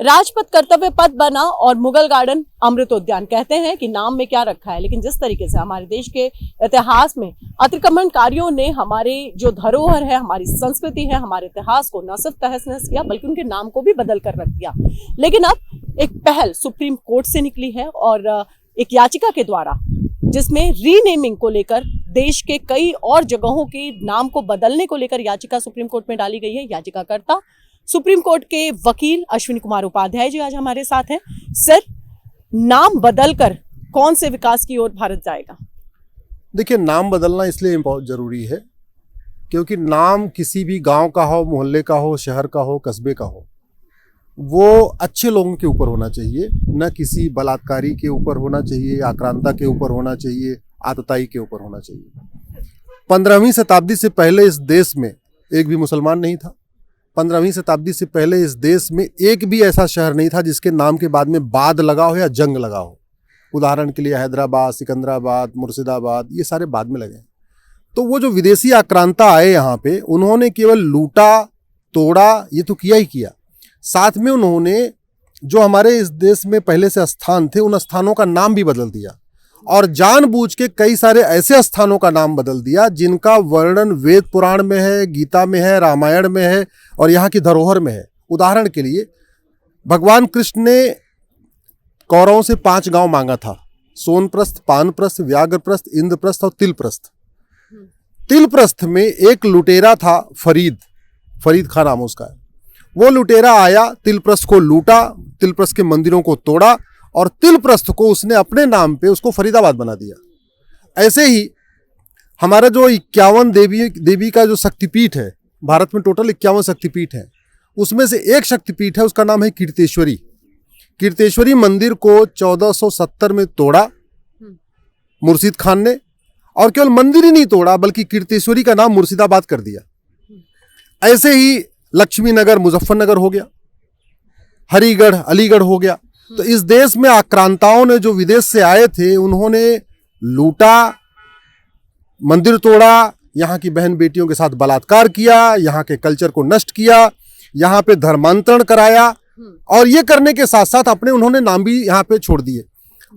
राजपथ कर्तव्य पथ बना और मुगल गार्डन अमृत उद्यान। कहते हैं कि नाम में क्या रखा है, लेकिन जिस तरीके से हमारे देश के इतिहास में अतिक्रमणकारियों ने हमारी जो धरोहर है, हमारी संस्कृति है, हमारे इतिहास को न सिर्फ तहस नहस किया बल्कि उनके नाम को भी बदल कर रख दिया। लेकिन अब एक पहल सुप्रीम कोर्ट से निकली है और एक याचिका के द्वारा, जिसमें रीनेमिंग को लेकर देश के कई और जगहों के नाम को बदलने को लेकर याचिका सुप्रीम कोर्ट में डाली गई है। याचिकाकर्ता सुप्रीम कोर्ट के वकील अश्विनी कुमार उपाध्याय जी आज हमारे साथ हैं। सर, नाम बदलकर कौन से विकास की ओर भारत जाएगा? देखिए, नाम बदलना इसलिए बहुत जरूरी है क्योंकि नाम किसी भी गांव का हो, मोहल्ले का हो, शहर का हो, कस्बे का हो, वो अच्छे लोगों के ऊपर होना चाहिए, न किसी बलात्कारी के ऊपर होना चाहिए, आक्रांता के ऊपर होना चाहिए, आतताई के ऊपर होना चाहिए। 15वीं शताब्दी से पहले इस देश में एक भी मुसलमान नहीं था। 15वीं शताब्दी से पहले इस देश में एक भी ऐसा शहर नहीं था जिसके नाम के बाद में बाद लगा हो या जंग लगा हो। उदाहरण के लिए हैदराबाद, सिकंदराबाद, मुर्शिदाबाद, ये सारे बाद में लगे। तो वो जो विदेशी आक्रांता आए यहाँ पे, उन्होंने केवल लूटा तोड़ा ये तो किया ही किया, साथ में उन्होंने जो हमारे इस देश में पहले से स्थान थे उन स्थानों का नाम भी बदल दिया और जानबूझ के कई सारे ऐसे स्थानों का नाम बदल दिया जिनका वर्णन वेद पुराण में है, गीता में है, रामायण में है और यहाँ की धरोहर में है। उदाहरण के लिए भगवान कृष्ण ने कौरवों से 5 गांव मांगा था: सोनप्रस्थ, पानप्रस्थ, व्याघ्रप्रस्थ, इंद्रप्रस्थ और तिलप्रस्थ। तिलप्रस्थ में एक लुटेरा था, फरीद खान नाम उसका है। वो लुटेरा आया, तिलप्रस्थ को लूटा, तिलप्रस्थ के मंदिरों को तोड़ा और तिलप्रस्थ को उसने अपने नाम पे उसको फरीदाबाद बना दिया। ऐसे ही हमारा जो 51 देवी का जो शक्तिपीठ है, भारत में टोटल 51 शक्तिपीठ है, उसमें से एक शक्तिपीठ है, उसका नाम है कीर्तेश्वरी। कीर्तेश्वरी मंदिर को 1470 में तोड़ा मुर्शिद खान ने, और केवल मंदिर ही नहीं तोड़ा बल्कि कीर्तेश्वरी का नाम मुर्शिदाबाद कर दिया। ऐसे ही लक्ष्मी नगर मुजफ्फरनगर हो गया, हरिगढ़ अलीगढ़ हो गया। तो इस देश में आक्रांताओं ने जो विदेश से आए थे उन्होंने लूटा, मंदिर तोड़ा, यहाँ की बहन बेटियों के साथ बलात्कार किया, यहाँ के कल्चर को नष्ट किया, यहाँ पे धर्मांतरण कराया और ये करने के साथ साथ अपने उन्होंने नाम भी यहाँ पे छोड़ दिए।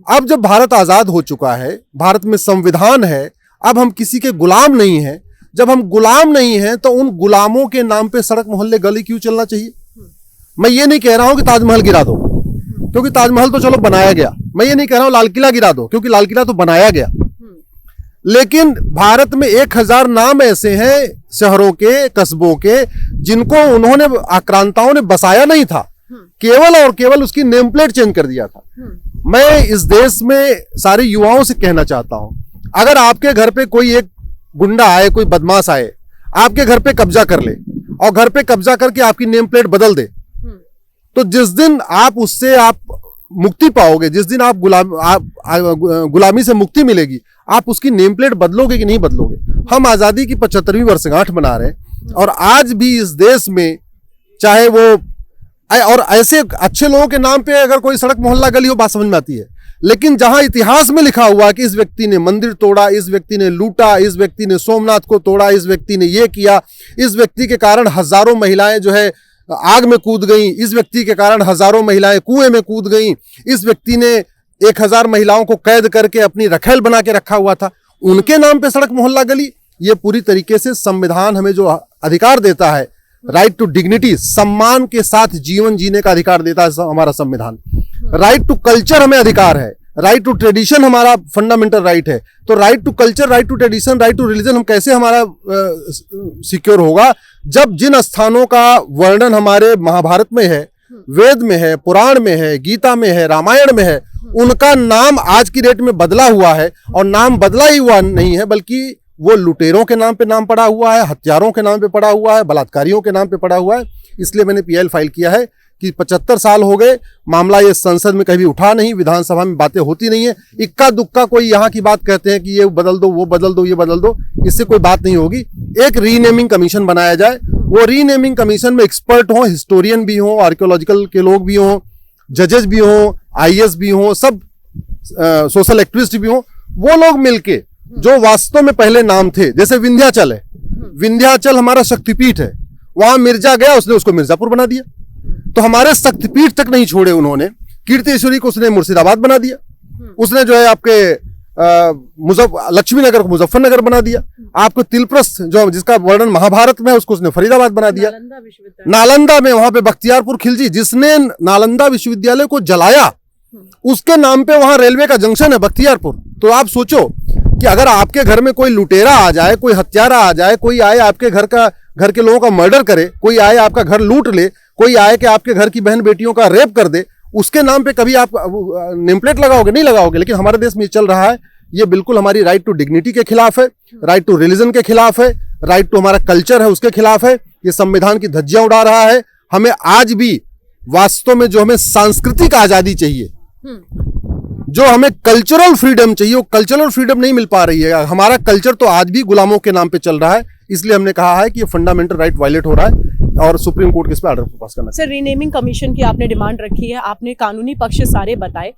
अब जब भारत आज़ाद हो चुका है, भारत में संविधान है, अब हम किसी के गुलाम नहीं हैं। जब हम गुलाम नहीं हैं तो उन गुलामों के नाम पे सड़क मोहल्ले गली क्यों चलना चाहिए? मैं ये नहीं कह रहा हूँ कि ताजमहल गिरा दो क्योंकि ताजमहल तो चलो बनाया गया। मैं ये नहीं कह रहा हूँ लाल किला गिरा दो क्योंकि लाल किला तो बनाया गया। लेकिन भारत में 1000 नाम ऐसे हैं शहरों के, कस्बों के, जिनको उन्होंने आक्रांताओं ने बसाया नहीं था, केवल और केवल उसकी नेम प्लेट चेंज कर दिया था। मैं इस देश में सारे युवाओं से कहना चाहता हूं, अगर आपके घर पे कोई एक गुंडा आए, कोई बदमाश आए, आपके घर पे कब्जा कर ले और घर पे कब्जा करके आपकी नेम प्लेट बदल दे, तो जिस दिन आप उससे आप मुक्ति पाओगे, जिस दिन आप गुलामी से मुक्ति मिलेगी, आप उसकी नेम प्लेट बदलोगे कि नहीं बदलोगे? हम आज़ादी की 75वीं वर्षगांठ मना रहे हैं और आज भी इस देश में चाहे वो और ऐसे अच्छे लोगों के नाम पे अगर कोई सड़क मोहल्ला गली हो, बात समझ में आती है। लेकिन जहां इतिहास में लिखा हुआ कि इस व्यक्ति ने मंदिर तोड़ा, इस व्यक्ति ने लूटा, इस व्यक्ति ने सोमनाथ को तोड़ा, इस व्यक्ति ने ये किया, इस व्यक्ति के कारण हजारों महिलाएं जो है आग में कूद गई, इस व्यक्ति के कारण हजारों महिलाएं कुएं में कूद गई, इस व्यक्ति ने 1000 महिलाओं को कैद करके अपनी रखेल बना के रखा हुआ था, उनके नाम पे सड़क मोहल्ला गली। ये पूरी तरीके से संविधान हमें जो अधिकार देता है, राइट टू डिग्निटी, सम्मान के साथ जीवन जीने का अधिकार देता है हमारा संविधान। राइट टू कल्चर हमें अधिकार है, राइट टू ट्रेडिशन हमारा फंडामेंटल राइट है। तो right to culture, right to tradition, right to religion हम कैसे हमारा सिक्योर होगा? जब जिन स्थानों का वर्णन हमारे महाभारत में है, वेद में है, पुराण में है, गीता में है, रामायण में है, उनका नाम आज की डेट में बदला हुआ है और नाम बदला ही हुआ नहीं है बल्कि वो लुटेरों के नाम पे नाम पड़ा हुआ है, हत्यारों के नाम पे पड़ा हुआ है, बलात्कारियों के नाम पे पड़ा हुआ है। इसलिए मैंने पीएल फाइल किया है कि 75 साल हो गए, मामला ये संसद में कभी उठा नहीं, विधानसभा में बातें होती नहीं है। इक्का दुक्का कोई यहाँ की बात कहते हैं कि ये बदल दो, वो बदल दो, ये बदल दो, इससे कोई बात नहीं होगी। एक रीनेमिंग कमीशन बनाया जाए, वो रीनेमिंग कमीशन में एक्सपर्ट हो, हिस्टोरियन भी हो, आर्कियोलॉजिकल के लोग भी हों, जजेस भी हों, आईएएस भी हों, सब सोशल एक्टिविस्ट भी हों, वो लोग मिलके जो वास्तव में पहले नाम थे, जैसे विंध्याचल है, विंध्याचल हमारा शक्तिपीठ है, वहां मिर्जा गया, उसने उसको मिर्जापुर बना दिया। तो हमारे शक्तिपीठ तक नहीं छोड़े उन्होंने। कीर्तिश्वरी को उसने मुर्शिदाबाद बना दिया, उसने जो है आपके लक्ष्मी नगर को मुजफ्फरनगर बना दिया, आपको तिलप्रस्थ जो जिसका वर्णन महाभारत में है उसको उसने फरीदाबाद बना दिया। नालंदा में वहां पे बख्तियारपुर खिलजी, जिसने नालंदा विश्वविद्यालय को जलाया, उसके नाम पे वहां रेलवे का जंक्शन है बख्तियारपुर। तो आप सोचो कि अगर आपके घर में कोई लुटेरा आ जाए, कोई हत्यारा आ जाए, कोई आए आपके घर के लोगों का मर्डर करे, कोई आए आपका घर लूट ले, कोई आए कि आपके घर की बहन बेटियों का रेप कर दे, उसके नाम पे कभी आप नेम प्लेट लगाओगे? नहीं लगाओगे। लेकिन हमारे देश में ये चल रहा है, ये बिल्कुल हमारी राइट टू डिग्निटी के खिलाफ है, राइट टू रिलीजन के खिलाफ है, राइट टू हमारा कल्चर है उसके खिलाफ है। ये संविधान की धज्जियां उड़ा रहा है। हमें आज भी वास्तव में जो हमें सांस्कृतिक आजादी चाहिए, जो हमें कल्चरल फ्रीडम चाहिए, वो कल्चरल फ्रीडम नहीं मिल पा रही है। हमारा कल्चर तो आज भी गुलामों के नाम पे चल रहा है। इसलिए हमने कहा है कि ये फंडामेंटल राइट वायलेट हो रहा है और सुप्रीम कोर्ट के इस पर ऑर्डर पास करना। सर, रीनेमिंग कमीशन की आपने डिमांड रखी है, आपने कानूनी पक्ष सारे बताए,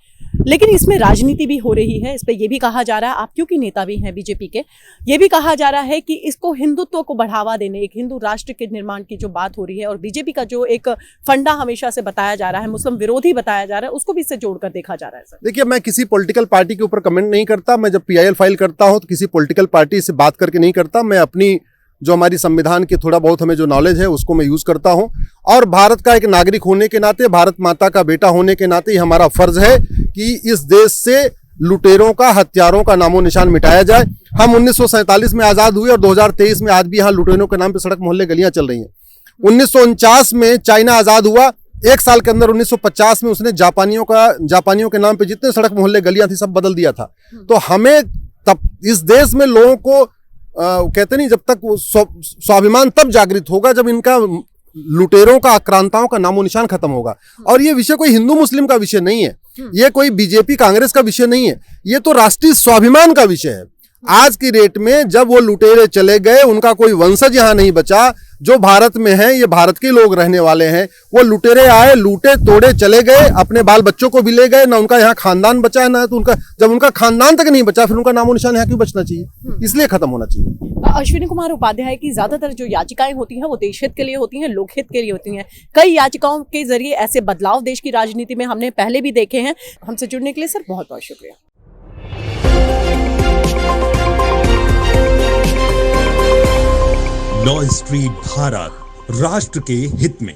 लेकिन इसमें राजनीति भी हो रही है। इस पे ये भी कहा जा रहा है, आप क्योंकि नेता भी हैं बीजेपी के, ये भी कहा जा रहा है कि इसको हिंदुत्व को बढ़ावा देने, एक हिंदू राष्ट्र के निर्माण की जो बात हो रही है, और बीजेपी का जो एक फंडा हमेशा से बताया जा रहा है, मुस्लिम विरोधी बताया जा रहा है, उसको भी इससे जोड़कर देखा जा रहा है। सर देखिए, मैं किसी पॉलिटिकल पार्टी के ऊपर कमेंट नहीं करता। मैं जब PIL फाइल करता हूं तो किसी पॉलिटिकल पार्टी से बात करके नहीं करता। मैं अपनी जो हमारी संविधान की थोड़ा बहुत हमें जो नॉलेज है उसको मैं यूज करता हूं, और भारत का एक नागरिक होने के नाते, भारत माता का बेटा होने के नाते हमारा फर्ज है कि इस देश से लुटेरों का, हत्यारों का नामो निशान मिटाया जाए। हम 1947 में आजाद हुए और 2023 में आज भी यहाँ लुटेरों के नाम पे सड़क मोहल्ले गलियां चल रही हैं। 1949 में चाइना आजाद हुआ, एक साल के अंदर 1950 में उसने जापानियों के नाम पे जितने सड़क मोहल्ले गलियां थी सब बदल दिया था। तो हमें तब इस देश में लोगों को कहते नहीं, जब तक स्वाभिमान तब जागृत होगा जब इनका लुटेरों का, आक्रांताओं का नामो निशान खत्म होगा। और ये विषय कोई हिंदू मुस्लिम का विषय नहीं है, ये कोई बीजेपी कांग्रेस का विषय नहीं है, ये तो राष्ट्रीय स्वाभिमान का विषय है। आज की डेट में जब वो लुटेरे चले गए, उनका कोई वंशज यहाँ नहीं बचा। जो भारत में है, ये भारत के लोग रहने वाले हैं। वो लुटेरे आए, लूटे तोड़े चले गए, अपने बाल बच्चों को भी ले गए, ना उनका यहाँ खानदान बचा है, ना तो उनका, जब उनका खानदान तक नहीं बचा फिर उनका नामो निशान यहाँ क्यों बचना चाहिए? इसलिए खत्म होना चाहिए। अश्विनी कुमार उपाध्याय की ज्यादातर जो याचिकाएं होती हैं वो देशहित के लिए होती हैं, लोकहित के लिए होती हैं। कई याचिकाओं के जरिए ऐसे बदलाव देश की राजनीति में हमने पहले भी देखे हैं। हमसे जुड़ने के लिए सर बहुत बहुत शुक्रिया। लॉ स्ट्रीट भारत, राष्ट्र के हित में।